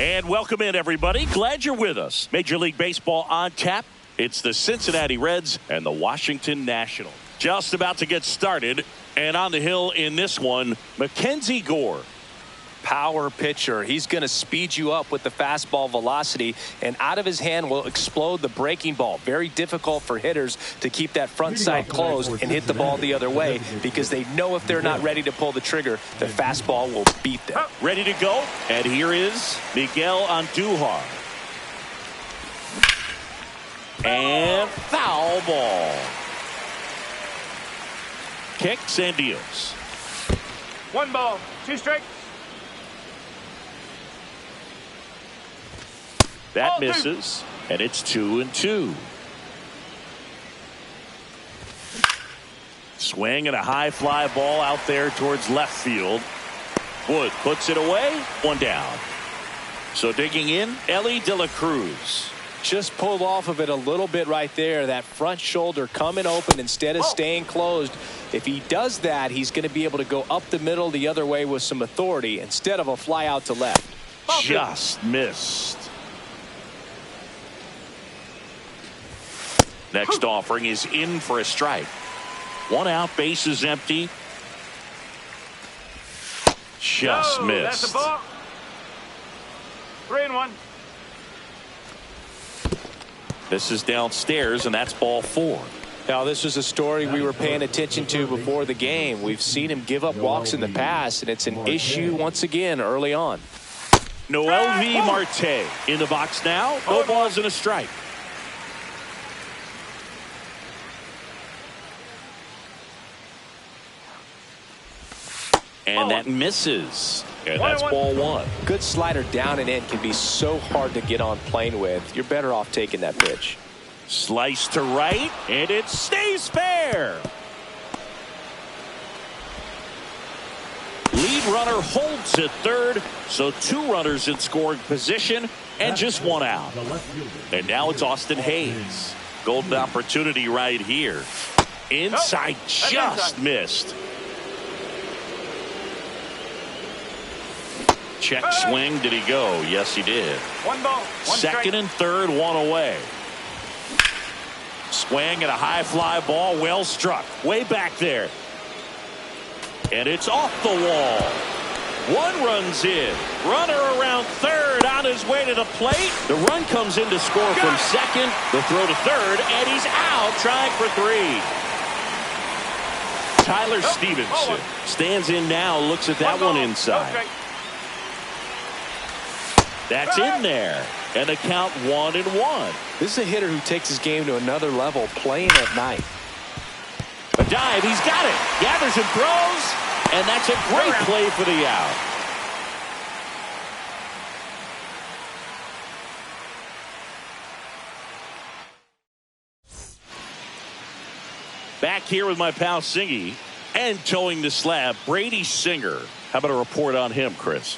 And welcome in, everybody. Glad you're with us. Major League Baseball on tap. It's the Cincinnati Reds and the Washington Nationals. Just about to get started. And on the hill in this one, Mackenzie Gore. Power pitcher. He's going to speed you up with the fastball velocity, and out of his hand will explode the breaking ball. Very difficult for hitters to keep that front side closed and hit the ball the other way, because they know if they're not ready to pull the trigger, the fastball will beat them. Ready to go, and here is Miguel Andujar. And foul ball. Kicks and deals. 1 ball, 2 strikes. That misses, and it's 2-2. Swing and a high fly ball out there towards left field. Wood puts it away, 1 down. So digging in, Ellie De La Cruz. Just pulled off of it a little bit right there. That front shoulder coming open instead of staying closed. If he does that, he's going to be able to go up the middle the other way with some authority instead of a fly out to left. Just missed. Next offering is in for a strike. 1 out, bases empty. Just missed. That's a ball. 3-1. This is downstairs, and that's ball 4. Now, this is a story we were paying attention to before the game. We've seen him give up walks in the past, and it's an issue once again early on. Noel V. Marte in the box now. No balls and a strike. And that misses. And that's ball 1. Good slider down and in can be so hard to get on plane with. You're better off taking that pitch. Slice to right, and it stays fair. Lead runner holds at third, so 2 runners in scoring position and just 1 out. And now it's Austin Hayes. Golden opportunity right here. Inside, just missed. Check swing. Did he go? Yes, he did. 1 ball, 1 Second strike. and third, 1 away. Swing and a high fly ball, well struck. Way back there. And it's off the wall. 1 runs in. Runner around third on his way to the plate. The run comes in to score from second. The throw to third, and he's out trying for 3. Tyler Stevenson stands in now, looks at that one inside. That's in there. And the count 1-1. This is a hitter who takes his game to another level playing at night. A dive. He's got it. Gathers and throws. And that's a great play for the out. Back here with my pal Singy. And towing the slab, Brady Singer. How about a report on him, Chris?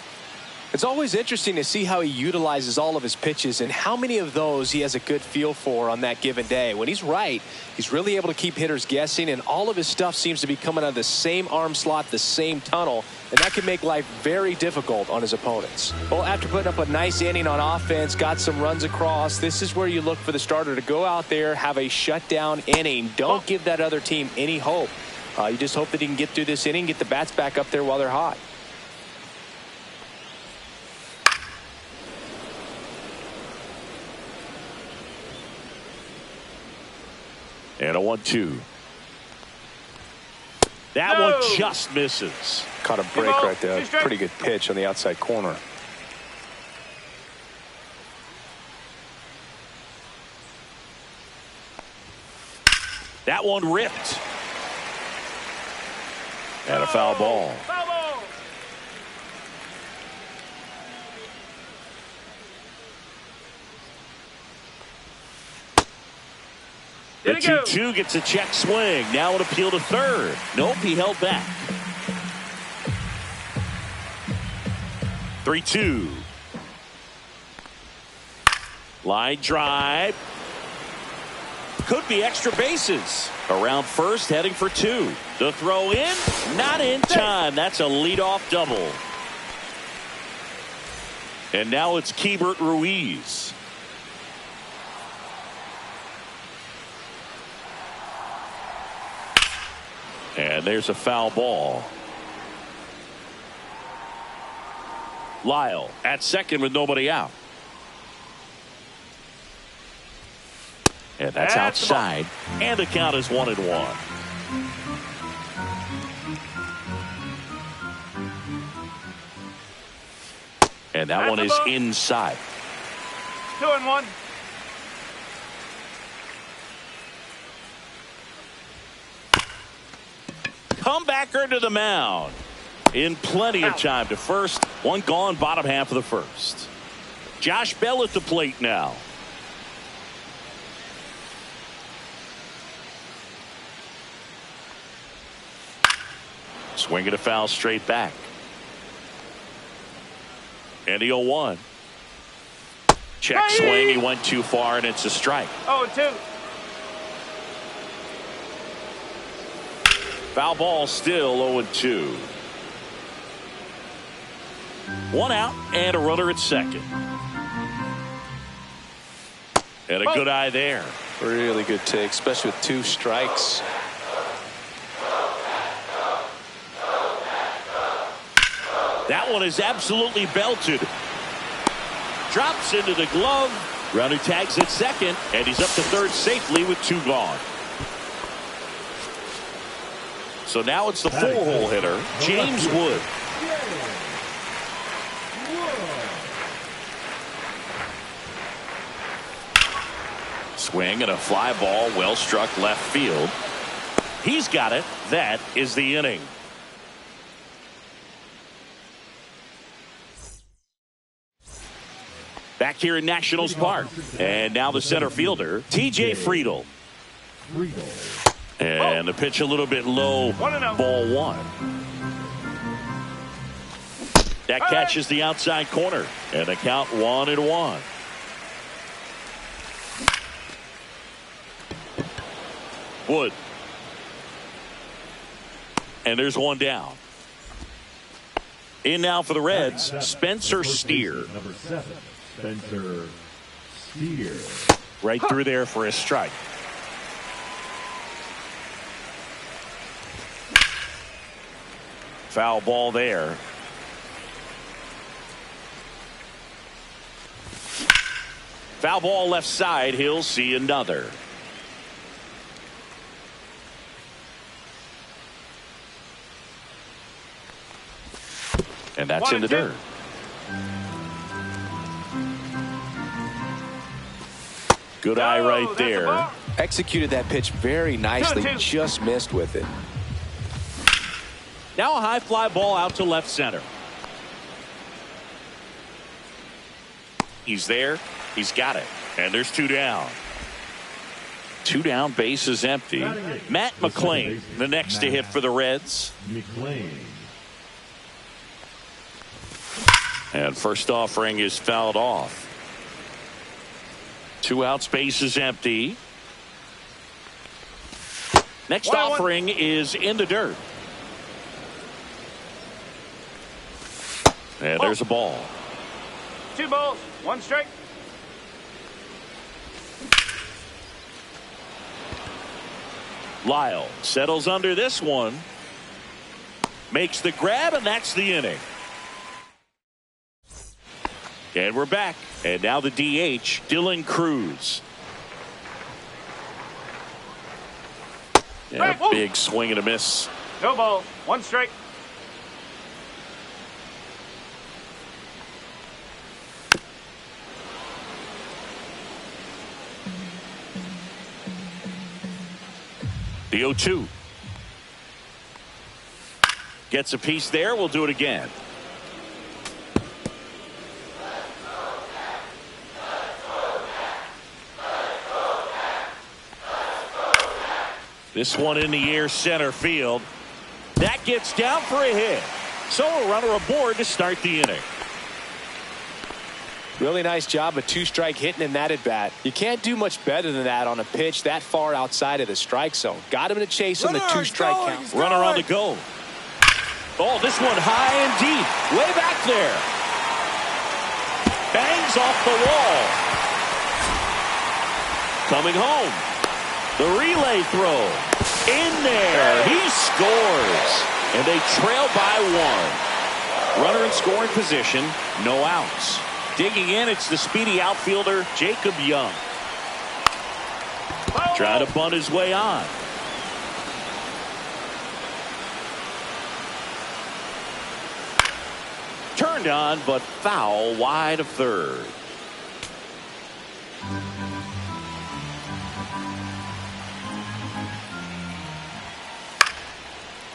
It's always interesting to see how he utilizes all of his pitches and how many of those he has a good feel for on that given day. When he's right, he's really able to keep hitters guessing, and all of his stuff seems to be coming out of the same arm slot, the same tunnel, and that can make life very difficult on his opponents. Well, after putting up a nice inning on offense, got some runs across, this is where you look for the starter to go out there, have a shutdown inning. Don't give that other team any hope. You just hope that he can get through this inning, get the bats back up there while they're hot. And a 1-2. That one just misses. Caught a break right there. Pretty good pitch on the outside corner. That one ripped. And a foul ball. The 2-2 gets a check swing. Now an appeal to third. Nope, he held back. 3-2. Line drive. Could be extra bases. Around first, heading for 2. The throw in, not in time. That's a leadoff double. And now it's Keibert Ruiz. And there's a foul ball. Lyle at second with nobody out. And that's outside. And the count is 1-1. And that one is inside. 2-1. Comebacker to the mound. In plenty of time to first. One gone, bottom half of the first. Josh Bell at the plate now. Swinging a foul straight back. And the 0-1. Check swing. He went too far, and it's a strike. 0-2. Foul ball still 0-2. One out and a runner at second. And a good eye there. Really good take, especially with 2 strikes. That one is absolutely belted. Drops into the glove. Runner tags at second, and he's up to third safely with 2 gone. So now it's the 4-hole hitter, James Wood. Swing and a fly ball, well struck left field. He's got it. That is the inning. Back here in Nationals Park. And now the center fielder, T.J. Friedel. And the pitch a little bit low. Ball 1. That catches the outside corner. And the count 1-1. Wood. And there's one down. In now for the Reds, Spencer Steer. Number 7, Spencer Steer. Right through there for a strike. Foul ball there. Foul ball left side. He'll see another. And that's in the dirt. Good eye right there. Executed that pitch very nicely. Just missed with it. Now a high fly ball out to left center. He's there. He's got it. And there's 2 down. 2 down, base is empty. Matt McClain, the next to hit for the Reds. McClain. And first offering is fouled off. 2 outs, base is empty. Next offering is in the dirt. And there's a ball. 2 balls, 1 strike. Lyle settles under this one. Makes the grab, and that's the inning. And we're back. And now the DH, Dylan Cruz. And a big swing and a miss. No ball, 1 strike. The 0-2. Gets a piece there. We'll do it again. This one in the air, center field. That gets down for a hit. So a runner aboard to start the inning. Really nice job of 2-strike hitting in that at bat. You can't do much better than that on a pitch that far outside of the strike zone. Got him to chase him, the 2-strike count. Runner on the go. Oh, this one high and deep. Way back there. Bangs off the wall. Coming home. The relay throw. In there. He scores. And they trail by 1. Runner in scoring position. No outs. Digging in, it's the speedy outfielder, Jacob Young. Trying to bunt his way on. Turned on, but foul wide of third.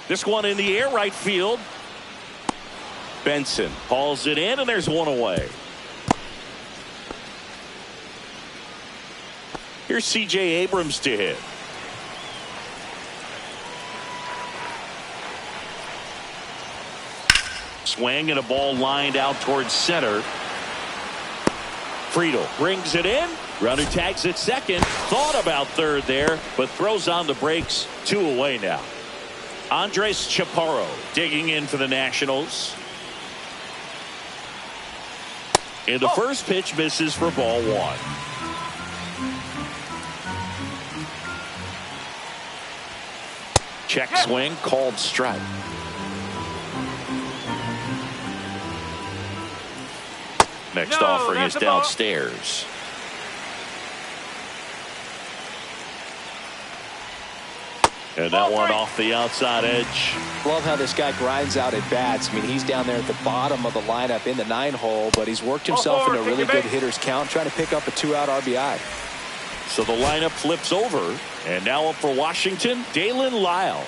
This one in the air, right field. Benson hauls it in, and there's one away. Here's C.J. Abrams to hit. Swing and a ball lined out towards center. Friedel brings it in. Runner tags at second. Thought about third there, but throws on the brakes. 2 away now. Andres Chaparro digging in for the Nationals. And the first pitch misses for ball 1. Check swing, called strike. Next offering is downstairs. And that one off the outside edge. Love how this guy grinds out at bats. I mean, he's down there at the bottom of the lineup in the 9-hole, but he's worked himself into a really good hitter's count, trying to pick up a 2-out RBI. So the lineup flips over, and now up for Washington, Dalen Lyle.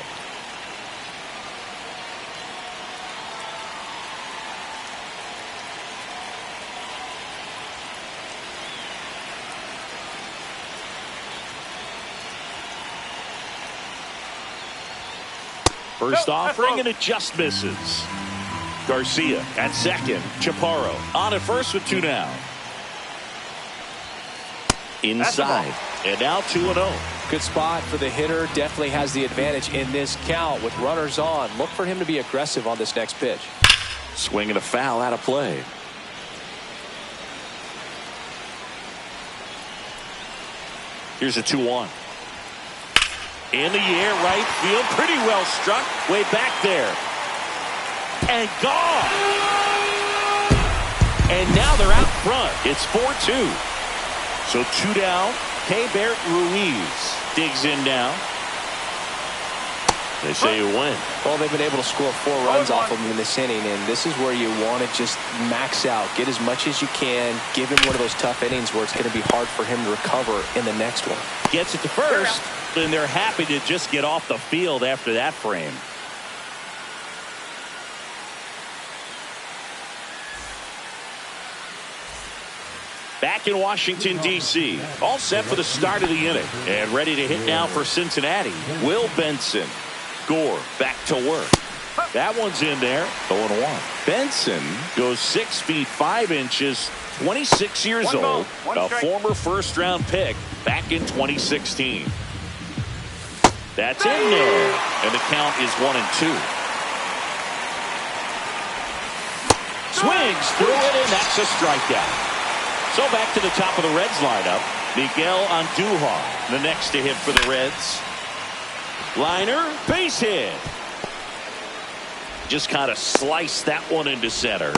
First offering, and it just misses. Garcia at second. Chaparro on at first with 2 down. Inside. And now 2-0. Good spot for the hitter. Definitely has the advantage in this count with runners on. Look for him to be aggressive on this next pitch. Swing and a foul out of play. Here's a 2-1. In the air, right field. Pretty well struck. Way back there. And gone. And now they're out front. It's 4-2. So 2 down. Keibert Ruiz digs in now. They say you win. Well, they've been able to score 4 runs off of him in this inning, and this is where you want to just max out. Get as much as you can. Give him one of those tough innings where it's going to be hard for him to recover in the next one. Gets it to first, and they're happy to just get off the field after that frame. Back in Washington, D.C. All set for the start of the inning. And ready to hit now for Cincinnati. Will Benson. Gore back to work. That one's in there. 0-1. Benson goes 6 feet 5 inches, 26 years old, a former first-round pick back in 2016. That's in there. And the count is 1-2. Swings through it, and that's a strikeout. So back to the top of the Reds lineup. Miguel Andujar, the next to hit for the Reds. Liner, base hit. Just kind of sliced that one into center.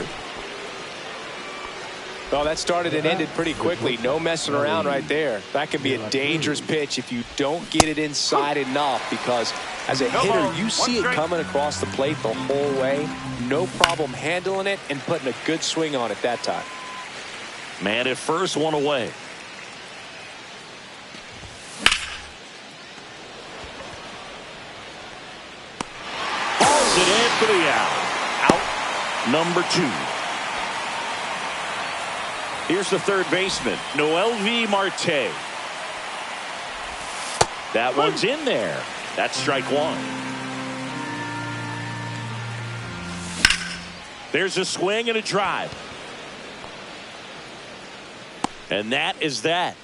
Oh, that started and ended pretty quickly. No messing around right there. That can be a dangerous pitch if you don't get it inside enough, because as a hitter, you see it coming across the plate the whole way. No problem handling it and putting a good swing on it that time. Man at first, 1 away. Hauls it in for the out. Out number 2. Here's the third baseman, Noelvi Marte. That one's in there. That's strike 1. There's a swing and a drive. And that is that.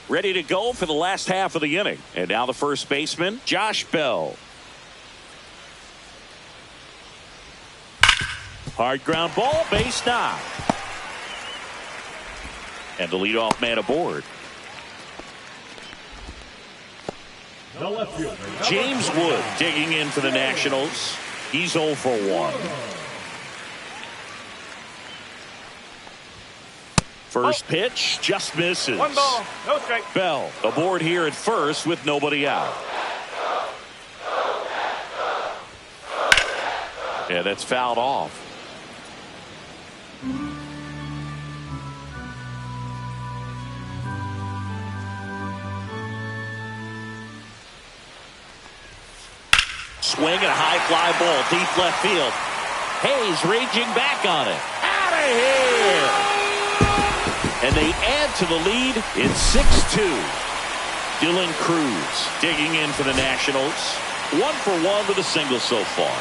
ready to go for the last half of the inning. And now the first baseman, Josh Bell. Hard ground ball, base knock. And the leadoff man aboard. The left fielder, James Wood digging in for the Nationals. He's 0 for 1. First pitch just misses. 1 ball, no strike. Bell aboard here at first with nobody out. Yeah, that's fouled off. Swing and a high fly ball deep left field. Hayes raging back on it. Out of here! And they add to the lead. It's 6-2. Dylan Cruz digging in for the Nationals. 1 for 1 with a single so far.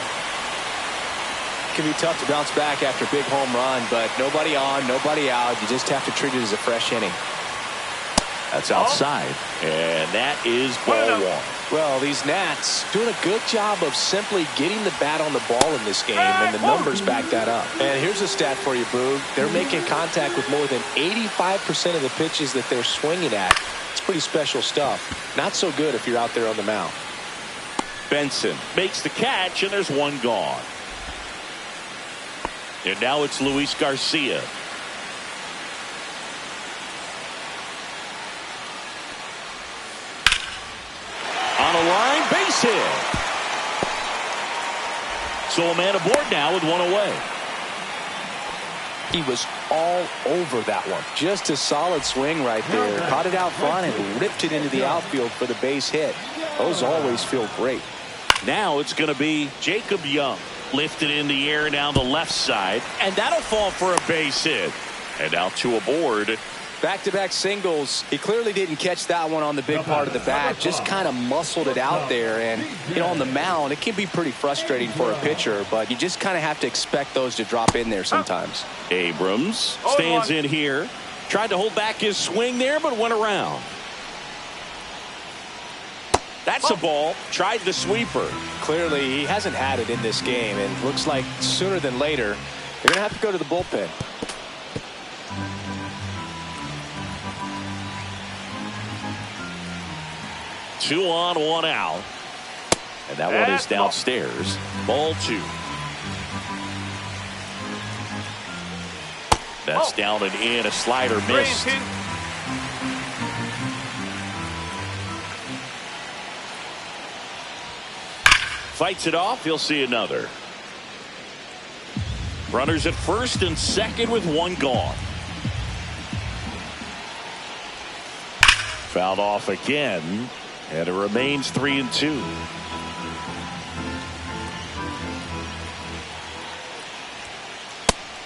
It can be tough to bounce back after a big home run, but nobody on, nobody out. You just have to treat it as a fresh inning. That's outside. And that is ball 1. Well, these Nats doing a good job of simply getting the bat on the ball in this game, and the numbers back that up. And here's a stat for you, Boog. They're making contact with more than 85% of the pitches that they're swinging at. It's pretty special stuff. Not so good if you're out there on the mound. Benson makes the catch, and there's 1 gone. And now it's Luis Garcia. On a line, base hit. So a man aboard now with 1 away. He was all over that one. Just a solid swing right there. Caught it out front and ripped it into the outfield for the base hit. Those always feel great. Now it's going to be Jacob Young. Lifted in the air down the left side. And that'll fall for a base hit. And now 2 aboard. Back-to-back singles. He clearly didn't catch that one on the big part of the bat. Just kind of muscled it out there. And, you know, on the mound, it can be pretty frustrating for a pitcher, but you just kind of have to expect those to drop in there sometimes. Abrams stands in here. Tried to hold back his swing there, but went around. That's a ball. Tried the sweeper. Clearly, he hasn't had it in this game, and looks like sooner than later, they're going to have to go to the bullpen. Two on, 1 out. And that one is downstairs. Ball 2. That's down and in. A slider missed. Fights it off. He'll see another. Runners at first and second with 1 gone. Fouled off again. And it remains 3-2.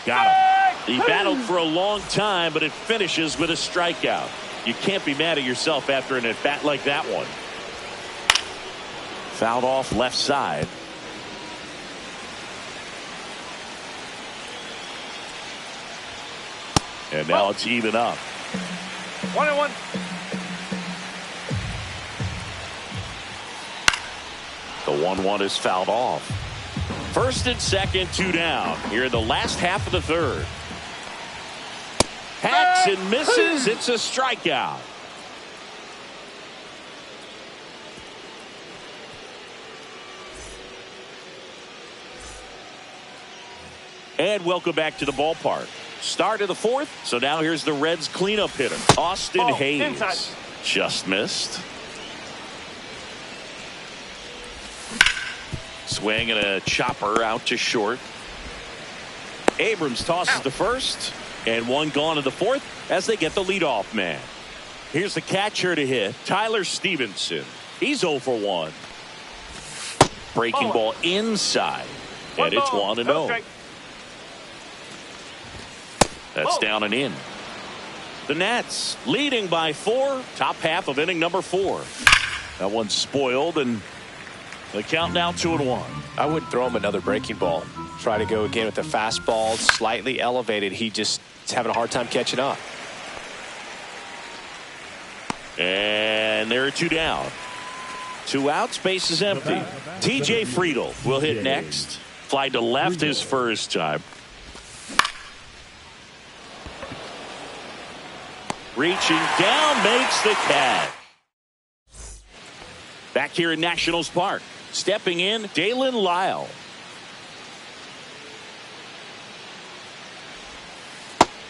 Got him. He battled for a long time, but it finishes with a strikeout. You can't be mad at yourself after an at-bat like that one. Fouled off left side. And now it's even up. 1-1. The 1-1 is fouled off. First and second, 2 down. Here in the last half of the third. Hacks and misses. It's a strikeout. And welcome back to the ballpark. Start of the 4th. So now here's the Reds cleanup hitter, Austin Hayes. Inside. Just missed. Swing and a chopper out to short. Abrams tosses to first, and 1 gone in the 4th as they get the leadoff man. Here's the catcher to hit, Tyler Stevenson. He's 0 for 1. Breaking ball inside, and it's 1-0. That's down and in. The Nats leading by 4, top half of inning number 4. That one's spoiled, and the count now 2-1. I wouldn't throw him another breaking ball. Try to go again with the fastball, slightly elevated. He just is having a hard time catching up. And there are 2 down. 2 outs, base is empty. TJ Friedel will hit next. Fly to left his first time. Reaching down, makes the catch. Back here in Nationals Park. Stepping in, Dalen Lyle.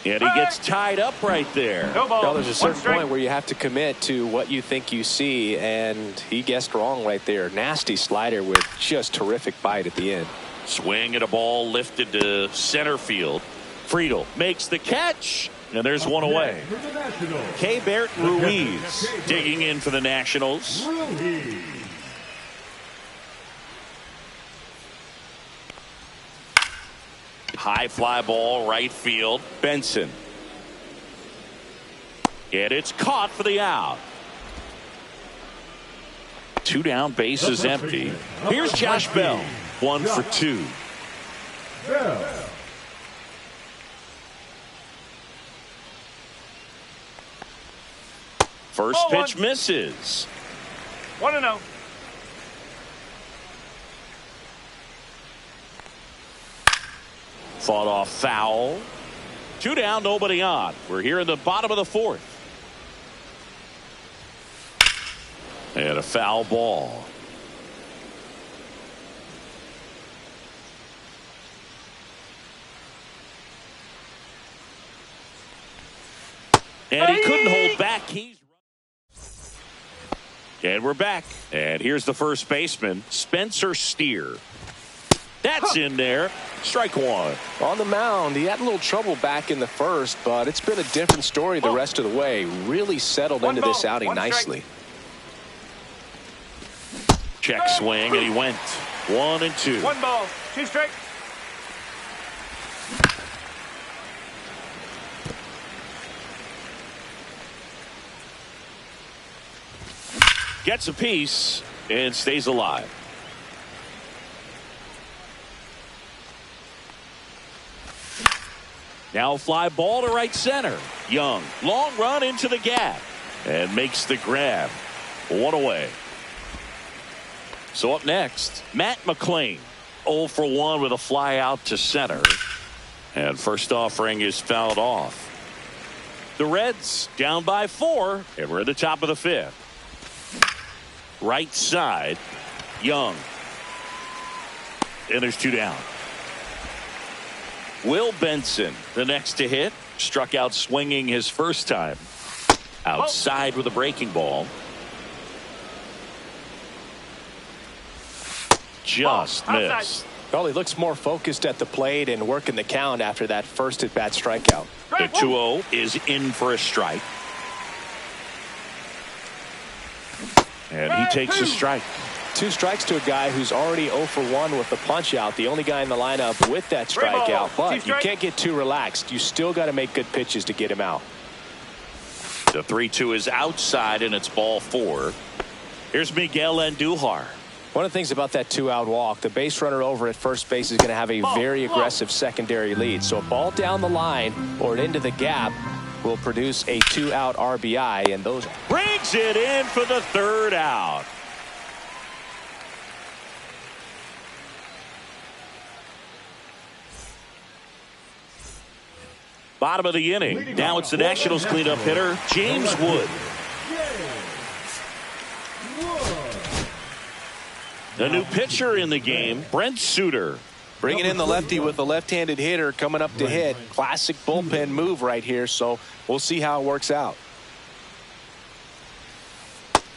And he gets tied up right there. No ball. Now, there's a certain point where you have to commit to what you think you see, and he guessed wrong right there. Nasty slider with just terrific bite at the end. Swing at a ball lifted to center field. Friedel makes the catch, and there's one away. Keibert Ruiz digging in for the Nationals. High fly ball, right field. Benson. And it's caught for the out. 2 down, base is empty. Here's Josh Bell. 1 for 2. First pitch misses. 1-0. Fought off foul. 2 down, nobody on. We're here in the bottom of the 4th. And a foul ball. And he couldn't hold back. And we're back. And here's the first baseman, Spencer Steer. That's in there. Strike 1. On the mound, he had a little trouble back in the first, but it's been a different story the rest of the way. Really settled into this outing nicely. Check swing, and he went 1 and 2. 1 ball, 2 strikes. Gets a piece and stays alive. Now fly ball to right center. Young, long run into the gap and makes the grab. 1 away. So up next, Matt McLean. 0 for 1 with a fly out to center. And first offering is fouled off. The Reds down by 4, and we're at the top of the 5th. Right side, Young. And there's 2 down. Will Benson, the next to hit, struck out swinging his first time. Outside with a breaking ball. Just missed. Well, he looks more focused at the plate and working the count after that first at-bat strikeout. The 2-0 is in for a strike. And he takes a strike. 2 strikes to a guy who's already 0 for 1 with the punch out. The only guy in the lineup with that strikeout. But you can't get too relaxed. You still got to make good pitches to get him out. The 3-2 is outside, and it's ball 4. Here's Miguel Andujar. One of the things about that 2-out walk, the base runner over at first base is going to have a very aggressive secondary lead. So a ball down the line or into the gap will produce a 2-out RBI, and those brings it in for the 3rd out. Bottom of the inning. Now it's the Nationals cleanup hitter, James Wood. The new pitcher in the game, Brent Suter. Bringing in the lefty with a left-handed hitter coming up to hit. Classic bullpen move right here, so we'll see how it works out.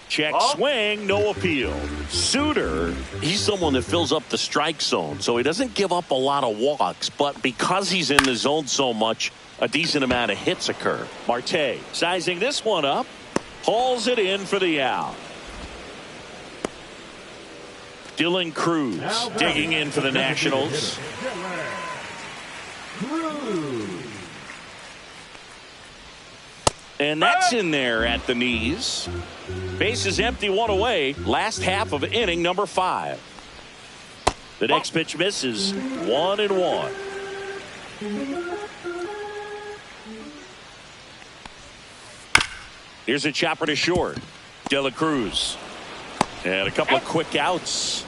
Check swing, no appeal. Suter, he's someone that fills up the strike zone, so he doesn't give up a lot of walks, but because he's in the zone so much, a decent amount of hits occur. Marte sizing this one up, hauls it in for the out. Dylan Cruz digging in for the Nationals. And that's in there at the knees. Base is empty, 1 away. Last half of inning number 5. The next pitch misses. 1-1. Here's a chopper to short. De La Cruz. And a couple of quick outs.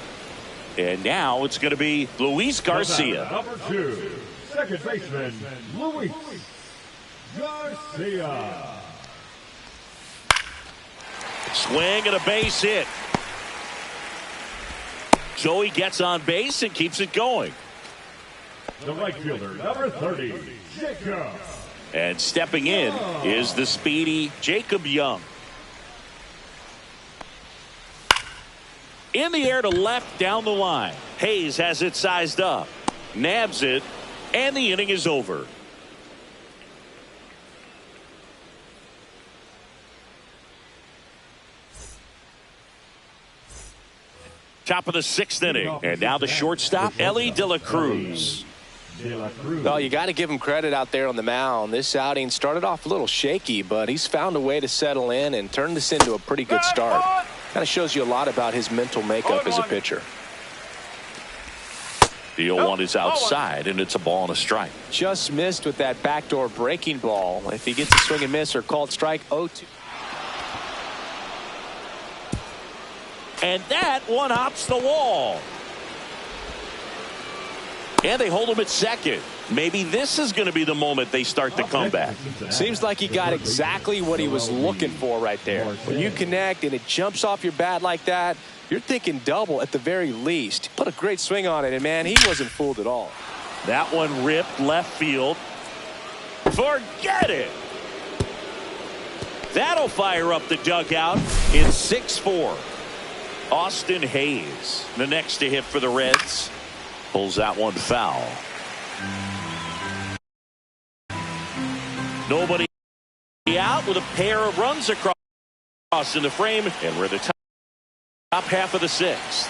And now it's going to be Luis Garcia. Number 2, second baseman, Luis Garcia. Swing and a base hit. Joey gets on base and keeps it going. The right fielder, number 30, Jacob. And stepping in is the speedy Jacob Young. In the air to left down the line. Hayes has it sized up. Nabs it. And the inning is over. Top of the 6th inning. And now the shortstop, Ellie De La Cruz. Well, you got to give him credit out there on the mound. This outing started off a little shaky, but he's found a way to settle in and turn this into a pretty good start. Kind of shows you a lot about his mental makeup as a pitcher. The 0-1 is outside, and it's a ball and a strike. Just missed with that backdoor breaking ball. If he gets a swing and miss or called strike, 0-2. And that one hops the wall. And they hold him at second. Maybe this is going to be the moment they start the comeback. Seems like he got exactly what he was looking for right there. When you connect and it jumps off your bat like that, you're thinking double at the very least. Put a great swing on it, and man, he wasn't fooled at all. That one ripped left field. Forget it. That'll fire up the dugout in 6-4. Austin Hayes, the next to hit for the Reds. Pulls that one foul. Nobody out with a pair of runs across in the frame, and we're in the top half of the 6th.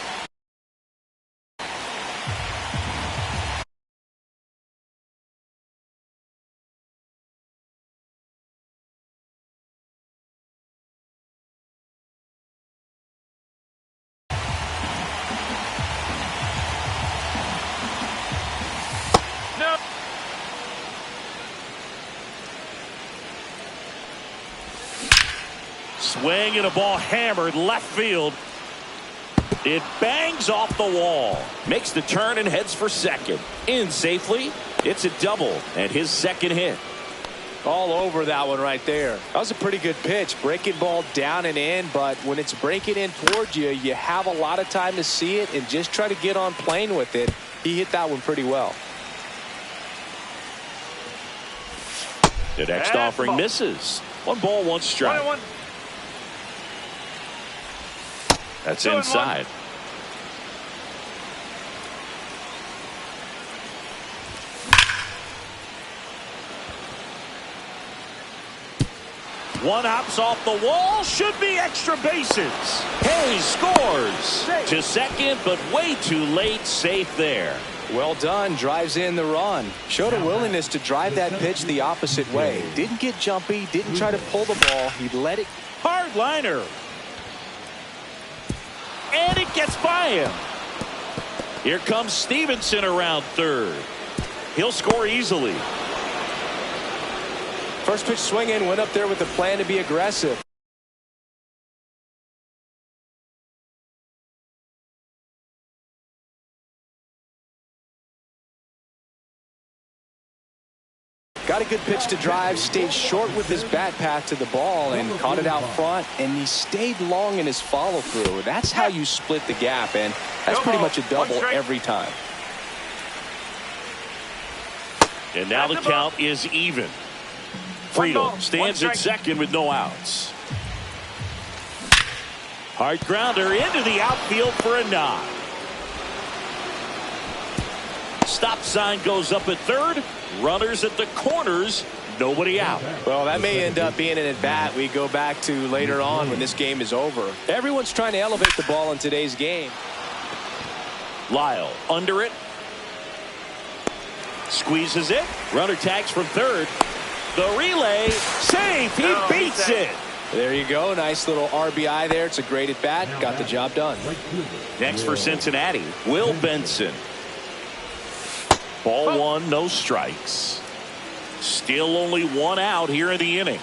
Swing and a ball hammered left field. It bangs off the wall. Makes the turn and heads for second. In safely. It's a double and his second hit. All over that one right there. That was a pretty good pitch. Breaking ball down and in, but when it's breaking in towards you, you have a lot of time to see it and just try to get on plane with it. He hit that one pretty well. The next offering misses. 1 ball, 1 strike. 1-1. That's inside. One hops off the wall. Should be extra bases. Hayes scores to second, but way too late. Safe there. Well done. Drives in the run. Showed a willingness to drive that pitch the opposite way. Didn't get jumpy. Didn't try to pull the ball. He let it. Hard liner. And it gets by him. Here comes Stevenson around third. He'll score easily. First pitch swinging, went up there with a plan to be aggressive. Got a good pitch to drive, stayed short with his bat path to the ball and caught it out front, and he stayed long in his follow through. That's how you split the gap, and that's pretty much a double every time. And now the count is even. Friedel stands at second with no outs. Hard grounder into the outfield for a nod. Stop sign goes up at third. Runners at the corners. Nobody out. Well, that may end up being an at-bat we go back to later on when this game is over. Everyone's trying to elevate the ball in today's game. Lyle under it. Squeezes it. Runner tags from third. The relay. Safe. He beats it. There you go. Nice little RBI there. It's a great at-bat. Got the job done. Next for Cincinnati, Will Benson. Ball 1, no strikes. Still only 1 out here in the inning.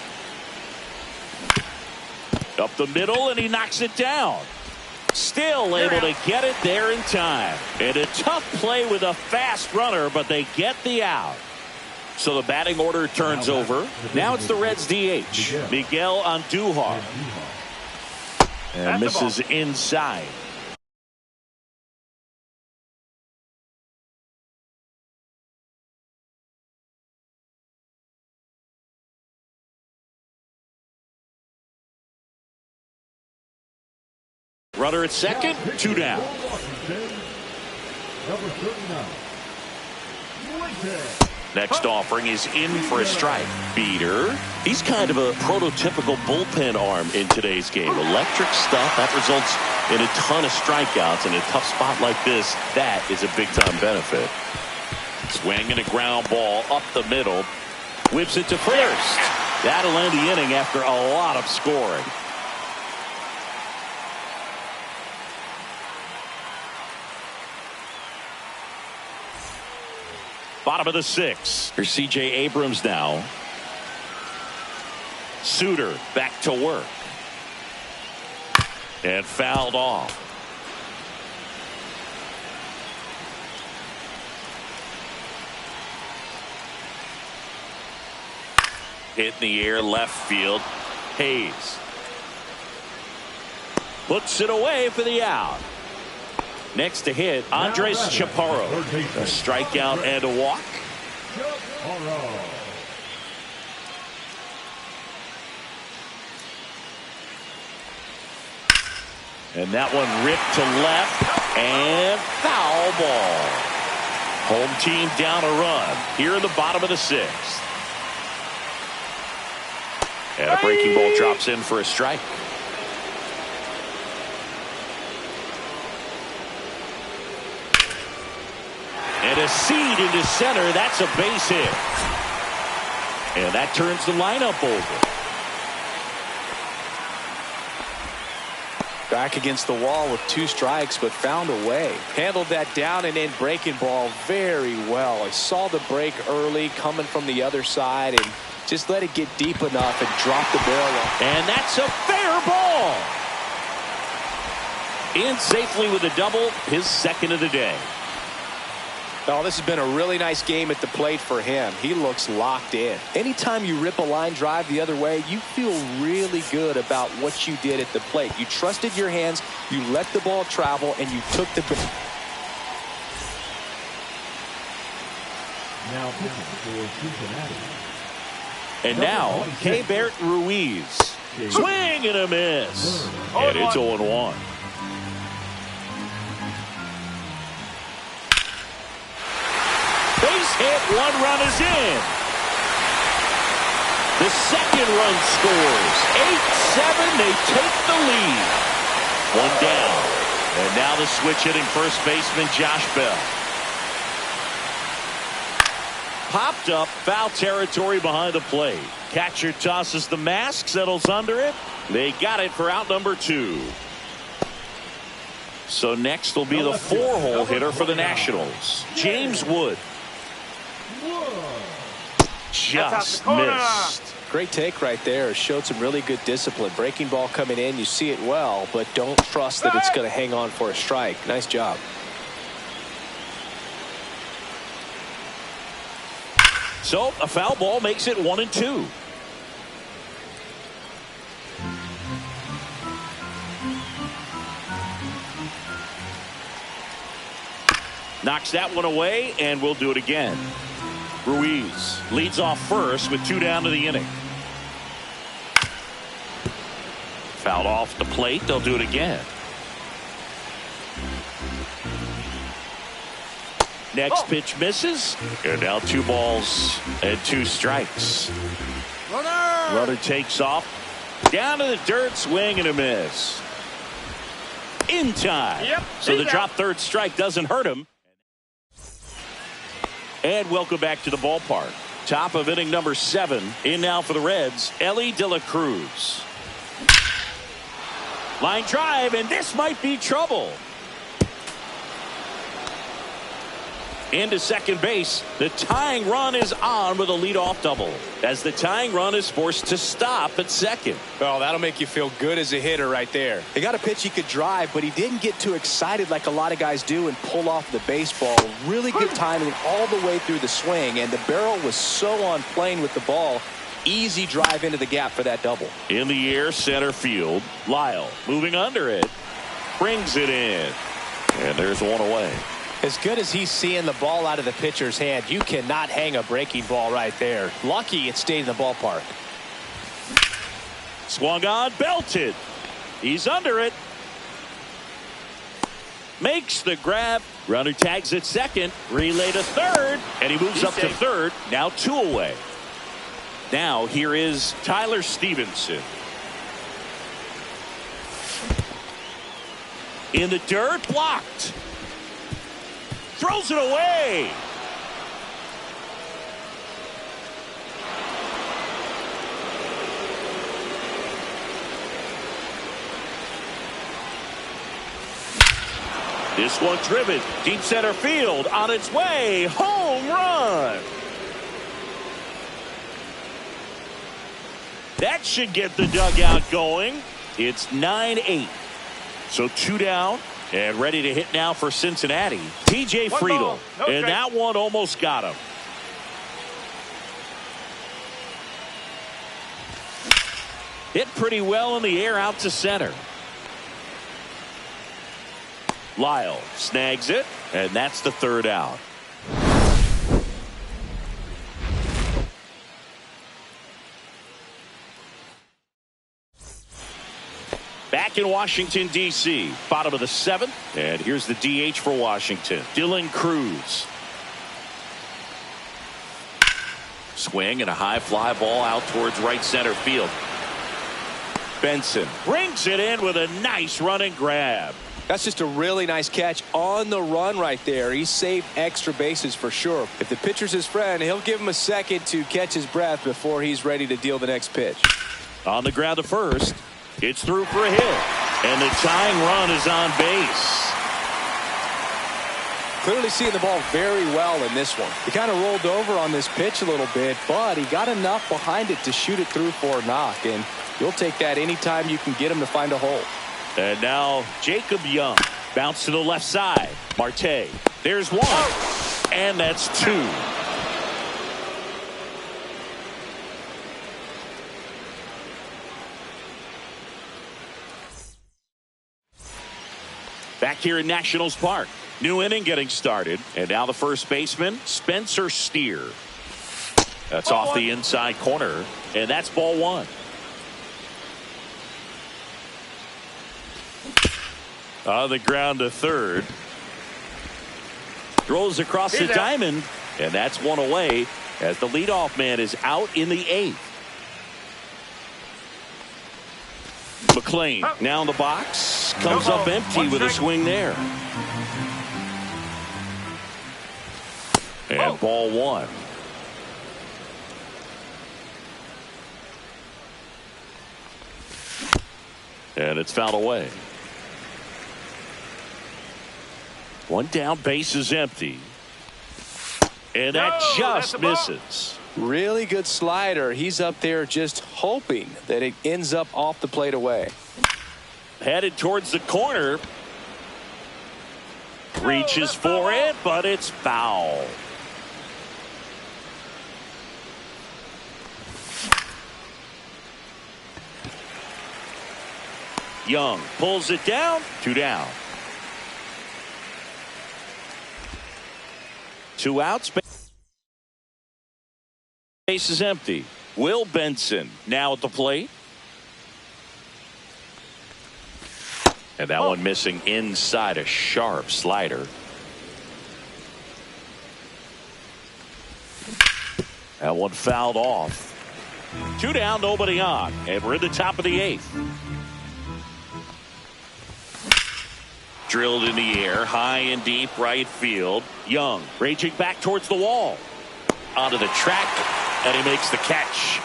Up the middle, and he knocks it down. Still able to get it there in time. And a tough play with a fast runner, but they get the out. So the batting order turns over. Now it's the Reds DH, Miguel Andujar. And misses inside. Runner at second, 2 down. Next offering is in for a strike. Beater. He's kind of a prototypical bullpen arm in today's game. Electric stuff that results in a ton of strikeouts. In a tough spot like this, that is a big-time benefit. Swing and a ground ball up the middle. Whips it to first. That'll end the inning after a lot of scoring. Bottom of the 6th. Here's C.J. Abrams now. Suter back to work. And fouled off. Hit in the air left field. Hayes. Puts it away for the out. Next to hit, Andres Chaparro. A strikeout and a walk. And that one ripped to left. And foul ball. Home team down a run here in the bottom of the 6th. And a breaking ball drops in for a strike. And a seed into center. That's a base hit. And that turns the lineup over. Back against the wall with 2 strikes, but found a way. Handled that down and in breaking ball very well. I saw the break early coming from the other side and just let it get deep enough and drop the barrel off. And that's a fair ball. In safely with a double, his 2nd of the day. Oh, this has been a really nice game at the plate for him. He looks locked in. Anytime you rip a line drive the other way, you feel really good about what you did at the plate. You trusted your hands, you let the ball travel, and you took the... And now, Keibert Ruiz. Swing and a miss. And it's 0-1. Base hit, 1 run is in. The 2nd run scores. 8-7, they take the lead. 1 down. And now the switch hitting first baseman Josh Bell. Popped up, foul territory behind the plate. Catcher tosses the mask, settles under it. They got it for out number 2. So next will be the 4-hole hitter for the Nationals, James Wood. Just missed. Great take right there. Showed some really good discipline. Breaking ball coming in, you see it well, but don't trust that it's going to hang on for a strike. Nice job. So a foul ball makes it 1-2. Knocks that one away, and we'll do it again. Ruiz leads off first with 2 down to the inning. Fouled off the plate. They'll do it again. Next pitch misses. And now 2 balls and 2 strikes. Runner takes off. Down to the dirt, swing and a miss. In time. So the drop 3rd strike doesn't hurt him. And welcome back to the ballpark. Top of inning number 7. In now for the Reds, Elly De La Cruz. Line drive, and this might be trouble. into second base. The tying run is on with a leadoff double, as the tying run is forced to stop at second. Well, that'll make you feel good as a hitter right there. He got a pitch he could drive, but he didn't get too excited like a lot of guys do and pull off the baseball. Really good timing all the way through the swing, and the barrel was so on plane with the ball. Easy drive into the gap for that double. In the air, center field. Lyle moving under it. Brings it in. And there's one away. As good as he's seeing the ball out of the pitcher's hand, you cannot hang a breaking ball right there. Lucky it stayed in the ballpark. Swung on, belted. He's under it. Makes the grab. Runner tags at second. Relay to third. And he moves up to third. Now 2 away. Now here is Tyler Stevenson. In the dirt, blocked. Throws it away. This one driven deep center field, on its way, home run. That should get the dugout going. It's 9-8. So 2 down and ready to hit now for Cincinnati. TJ Friedl. And that one almost got him. Hit pretty well in the air out to center. Lyle snags it, and that's the 3rd out. Back in Washington, D.C., bottom of the 7th. And here's the DH for Washington, Dylan Cruz. Swing and a high fly ball out towards right center field. Benson brings it in with a nice running grab. That's just a really nice catch on the run right there. He saved extra bases for sure. If the pitcher's his friend, he'll give him a second to catch his breath before he's ready to deal the next pitch. On the ground to first. It's through for a hit. And the tying run is on base. Clearly seeing the ball very well in this one. He kind of rolled over on this pitch a little bit, but he got enough behind it to shoot it through for a knock. And you'll take that anytime you can get him to find a hole. And now Jacob Young. Bounce to the left side. Marte. There's one. And that's 2. Back here in Nationals Park. New inning getting started. And now the first baseman, Spencer Steer. That's off the inside corner. And that's ball 1. On the ground to third. Throws across the diamond. And that's one away as the leadoff man is out in the 8th. McClain now in the box. Comes up empty with a swing there. And ball 1. And it's fouled away. 1 down, base is empty. And that just misses. Really good slider. He's up there just hoping that it ends up off the plate away. Headed towards the corner. Reaches for it, but it's foul. Young pulls it down. 2 down. 2 outs. Base is empty. Will Benson now at the plate. And that one missing inside, a sharp slider. That one fouled off. 2 down, nobody on. And we're in the top of the 8th. Drilled in the air, high and deep right field. Young raging back towards the wall. Onto the track, and he makes the catch.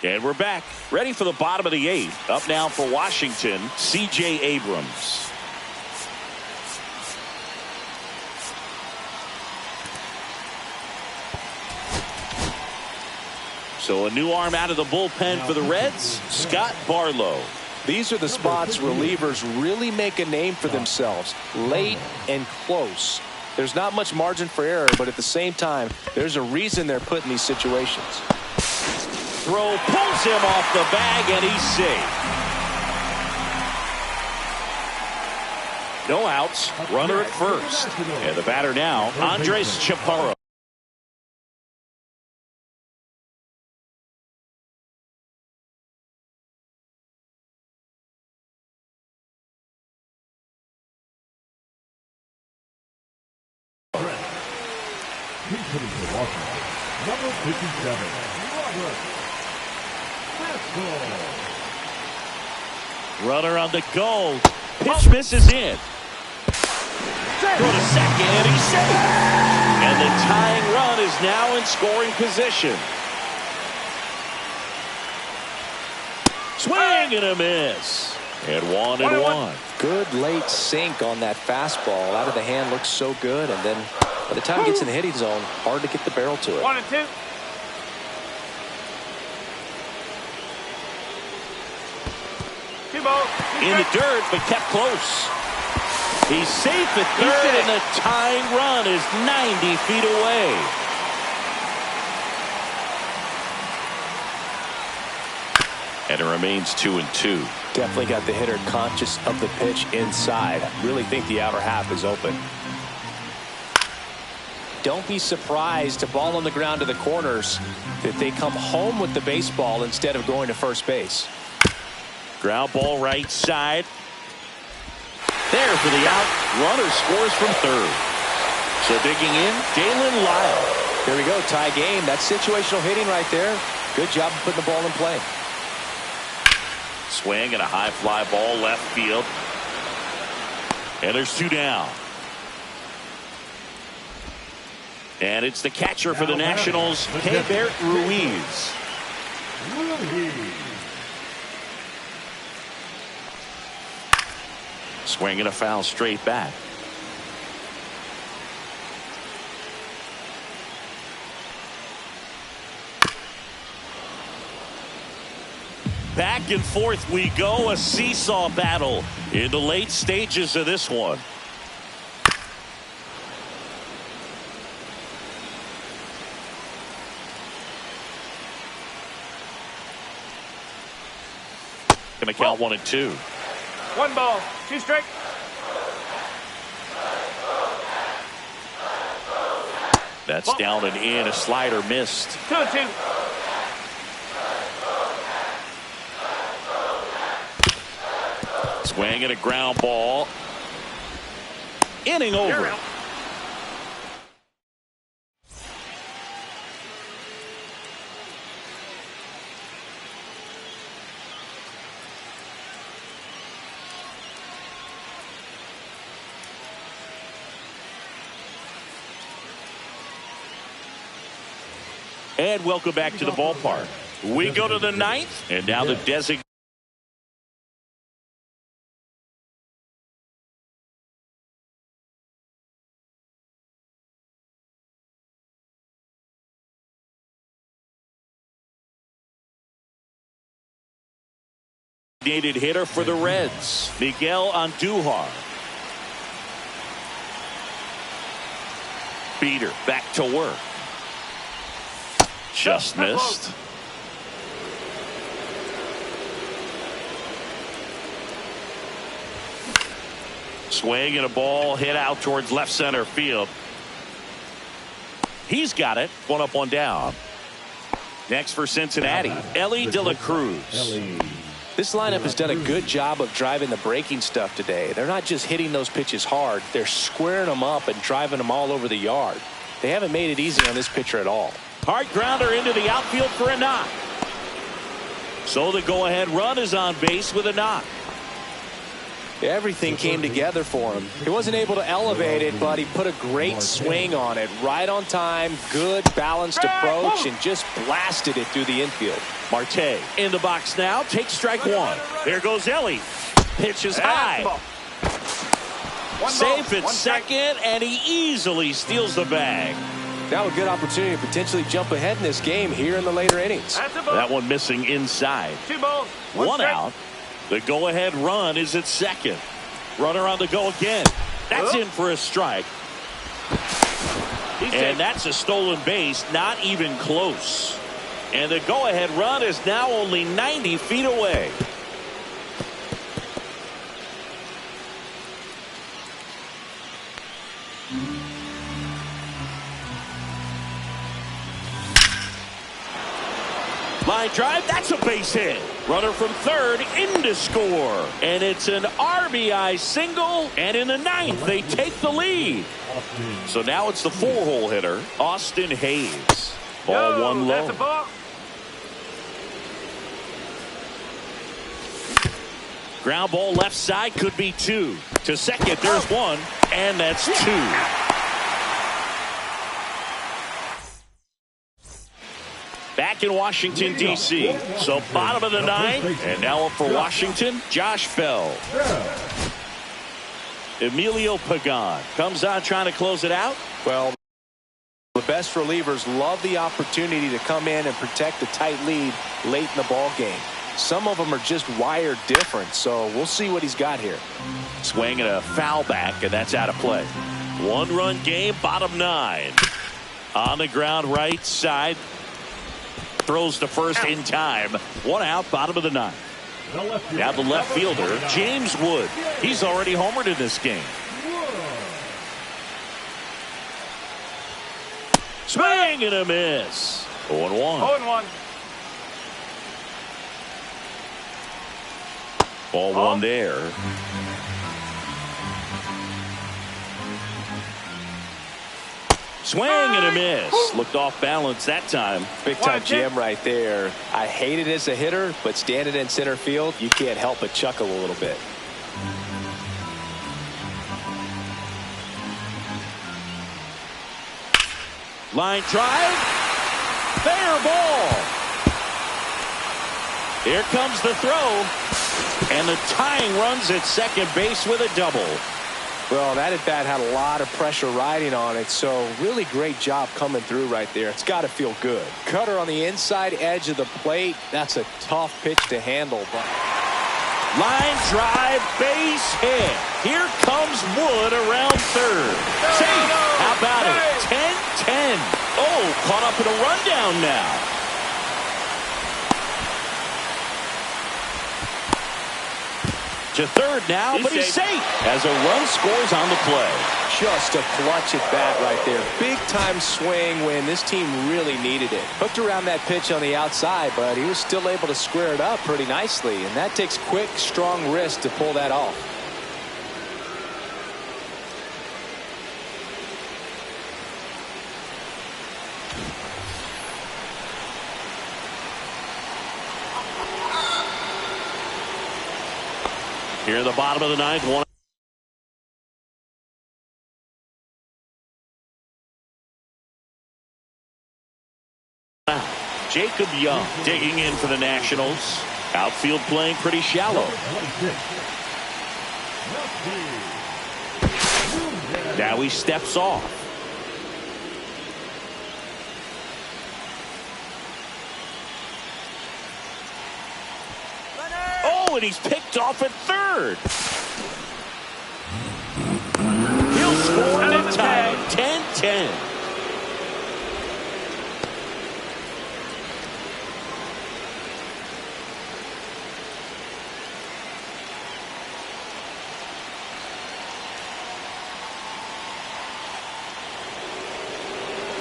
And we're back, ready for the bottom of the 8th. Up now for Washington, C.J. Abrams. So a new arm out of the bullpen for the Reds, Scott Barlow. These are the spots relievers really make a name for themselves. Late and close. There's not much margin for error, but at the same time, there's a reason they're put in these situations. Throw pulls him off the bag, and he's safe. No outs, runner at first. And the batter now, Andres Chaparro. Number 57, Runner on the go. Pitch misses in. Go to second, and he's safe. And the tying run is now in scoring position. Swing and a miss. And 1-1. Good late sink on that fastball. Out of the hand, looks so good, and then by the time it gets in the hitting zone, hard to get the barrel to it. 1-2. In the dirt, but kept close. He's safe at third, and the tying run is 90 feet away. And it remains 2-2. Definitely got the hitter conscious of the pitch inside. Really think the outer half is open. Don't be surprised to ball on the ground to the corners that they come home with the baseball instead of going to first base. Ground ball right side. There for the out. Runner scores from third. So digging in, Dalen Lyle. There we go, tie game. That's situational hitting right there. Good job of putting the ball in play. Swing and a high fly ball left field. And there's 2 down. And it's the catcher for the Nationals, Herbert Ruiz. Swing and a foul straight back. Back and forth we go, a seesaw battle in the late stages of this one. Going to count 1-2. 1 ball, 2 strike. That's down and in. A slider missed. 2-2. Swing and a ground ball. Inning over. And welcome back to the ballpark. We go to the 9th, and now the designated hitter for the Reds, Miguel Andujar. Beater back to work. Just missed. Swing and a ball hit out towards left center field. He's got it. 1 up, 1 down. Next for Cincinnati, Elly De La Cruz. This lineup has done a good job of driving the breaking stuff today. They're not just hitting those pitches hard. They're squaring them up and driving them all over the yard. They haven't made it easy on this pitcher at all. Hard grounder into the outfield for a knock. So the go-ahead run is on base with a knock. Everything came together for him. He wasn't able to elevate it, but he put a great swing on it. Right on time, good balanced approach, and just blasted it through the infield. Marte in the box now. Takes strike one. There goes Ellie. Pitch is high. Safe at second, and he easily steals the bag. Now a good opportunity to potentially jump ahead in this game here in the later innings. That one missing inside. 2 balls. One out. The go-ahead run is at second. Runner on the go again. That's in for a strike. And that's a stolen base, not even close. And the go-ahead run is now only 90 feet away. Line drive, that's a base hit. Runner from third in to score. And it's an RBI single. And in the ninth, they take the lead. So now it's the 4-hole hitter, Austin Hayes. Ball one low. That's a ball. Ground ball left side, could be 2. To second, there's 1. And that's 2. Back in Washington, D.C. So bottom of the 9th. And now up for Washington, Josh Bell. Emilio Pagan comes on trying to close it out. Well, the best relievers love the opportunity to come in and protect a tight lead late in the ball game. Some of them are just wired different, so we'll see what he's got here. Swing and a foul back, and that's out of play. 1-run game, bottom 9. On the ground, right side. Throws to first in time. 1 out, bottom of the 9th. Now the left fielder, James Wood. He's already homered in this game. Swing and a miss. 0-1. 0-1. Ball one there. Swing and a miss. Looked off balance that time. Big time jam right there. I hate it as a hitter, but standing in center field, you can't help but chuckle a little bit. Line drive. Fair ball. Here comes the throw. And the tying runs at second base with a double. Well, that at bat had a lot of pressure riding on it, so really great job coming through right there. It's got to feel good. Cutter on the inside edge of the plate. That's a tough pitch to handle. But line drive, base hit. Here comes Wood around third. Safe. How about it? 10-10. Oh, caught up in a rundown now. To third now, but he's safe as a run scores on the play. Just a clutch at bat right there. Big time swing when this team really needed it. Hooked around that pitch on the outside, but he was still able to square it up pretty nicely. And that takes quick, strong wrist to pull that off. Here in the bottom of the 9th, 1. Jacob Young digging in for the Nationals. Outfield playing pretty shallow. Now he steps off. Oh, and he's picked off at third. He'll score and tie 10-10.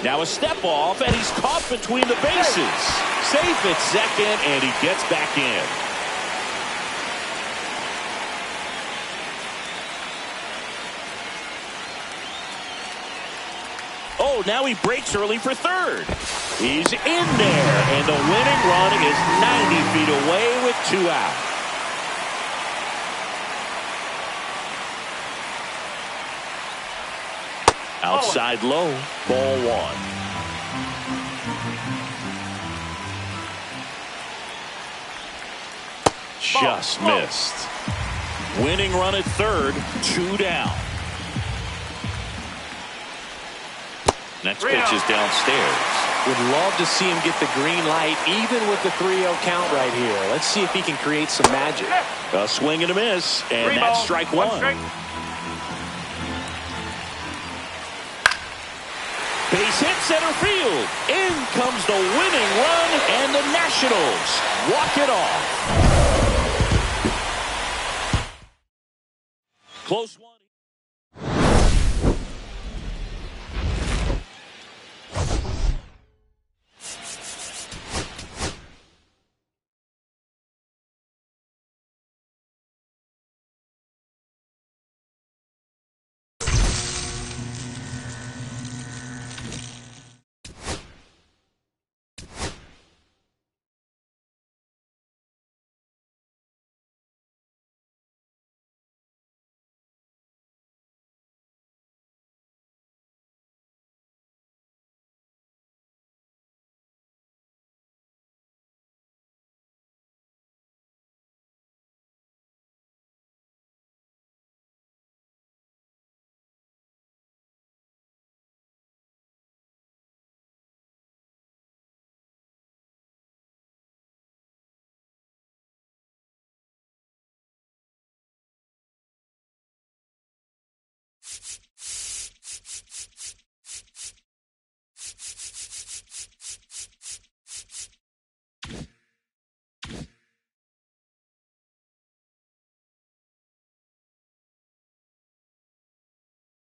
Now a step off, and he's caught between the bases. Safe at second, and he gets back in. Oh, now he breaks early for third. He's in there, and the winning run is 90 feet away with 2 out. Outside low, ball 1. just missed. Winning run at third, 2 down. Next pitch is downstairs. Would love to see him get the green light, even with the 3-0 count right here. Let's see if he can create some magic. A swing and a miss, and that's strike one. Base hit center field. In comes the winning run, and the Nationals walk it off. Close one.